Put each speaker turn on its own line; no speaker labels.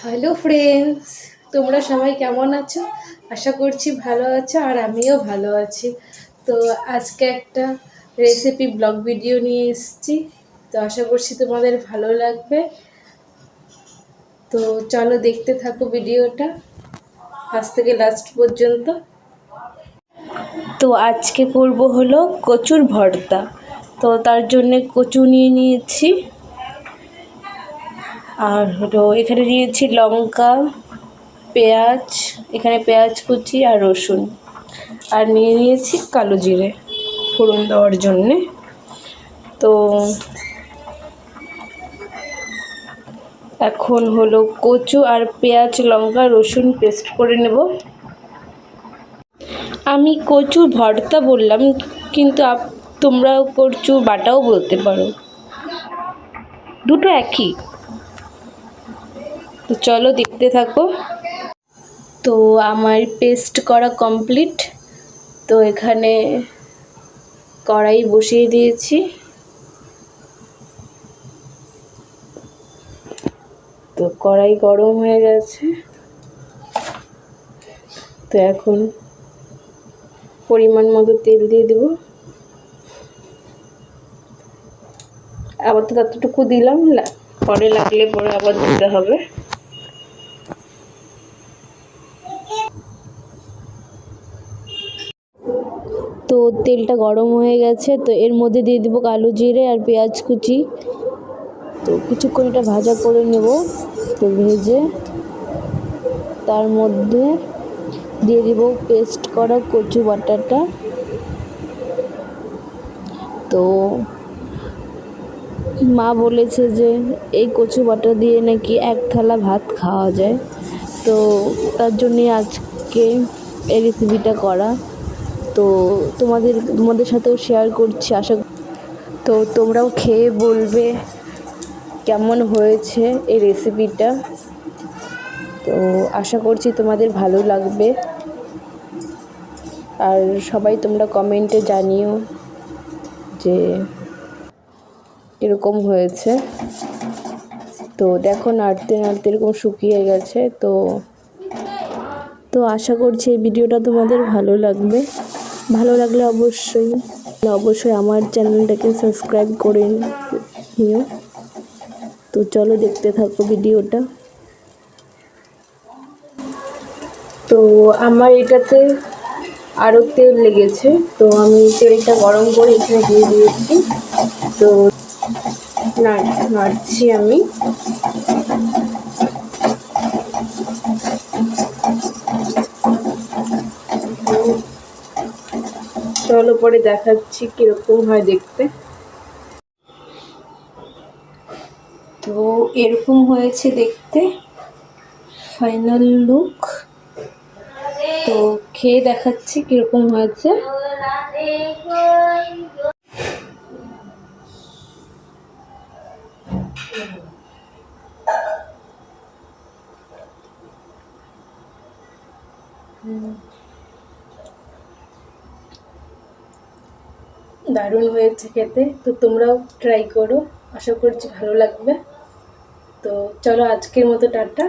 Hello friends, তোমরা সবাই কেমন আছো? আশা করছি ভালো আছো, আর আমিও ভালো আছি। তো আজকে একটা রেসিপি ব্লগ ভিডিও নিয়ে এসেছি। তো আশা করছি তোমাদের ভালো লাগবে। তো চলো দেখতে থাকো ভিডিওটা ফার্স্ট থেকে লাস্ট পর্যন্ত। তো আজকে করব হলো কচুর ভর্তা। তো তার জন্যে কচু নিয়ে নিয়েছি, আর হলো এখানে নিয়েছি লঙ্কা, পেঁয়াজ, এখানে পেঁয়াজ কুচি আর রসুন, আর নিয়ে নিয়েছি কালো জিরে ফোড়ন দেওয়ার জন্যে। তো এখন হলো কচু আর পেঁয়াজ, লঙ্কা, রসুন পেস্ট করে নেব। আমি কচু ভর্তা বললাম, কিন্তু তোমরা কচু বাটাও বলতে পারো, দুটো একই। তো চলো দেখতে থাকো। তো আমার পেস্ট করা কমপ্লিট। তো এখানে কড়াই বসিয়ে দিয়েছি। তো কড়াই গরম হয়ে গেছে। তো এখন পরিমাণ মতো তেল দিয়ে দেব। আবার তো ততটুকু দিলাম, পরে লাগলে পরে আবার দিতে হবে। তো তেলটা গরম হয়ে গেছে। তো এর মধ্যে দিয়ে দেবো কালো জিরে আর পেঁয়াজ কুচি। তো কিছুক্ষণ এটা ভাজা করে নেব। তো ভেজে তার মধ্যে দিয়ে দিব পেস্ট করা কচু বাটাটা। তো মা বলেছে যে এই কচু বাটা দিয়ে নাকি এক থালা ভাত খাওয়া যায়। তো তার জন্যে আজকে এই রেসিপিটা করা। তো তোমাদের সাথেও শেয়ার করছি। তো তোমরাও খেয়ে বলবে কেমন হয়েছে এই রেসিপিটা। তো আশা করছি তোমাদের ভালো লাগবে। আর সবাই তোমরা কমেন্টে জানিও যে এরকম হয়েছে। তো দেখো নাড়তে নাড়তে এরকম শুকিয়ে গেছে। তো আশা করছি এই ভিডিওটা তোমাদের ভালো লাগবে। ভালো লাগলে অবশ্যই আমার চ্যানেলটাকে সাবস্ক্রাইব করে নিও। তো চলো দেখতে থাকো ভিডিওটা। তো আমার এটাতে আরও তেল লেগেছে। তো আমি তেলটা গরম করে এখানে দিয়ে দিয়েছি। তো নাড়ছি আমি। চলো পরে দেখাচ্ছি কিরকম হয় দেখতে। তো এরকম হয়েছে দেখতে ফাইনাল লুক। তো খেয়ে দেখাচ্ছি কিরকম হয়েছে। দারুণ হয়েছে খেতে। তো তোমরাও ট্রাই করো, আশা করছি ভালো লাগবে। তো চলো আজকের মতো টাটা।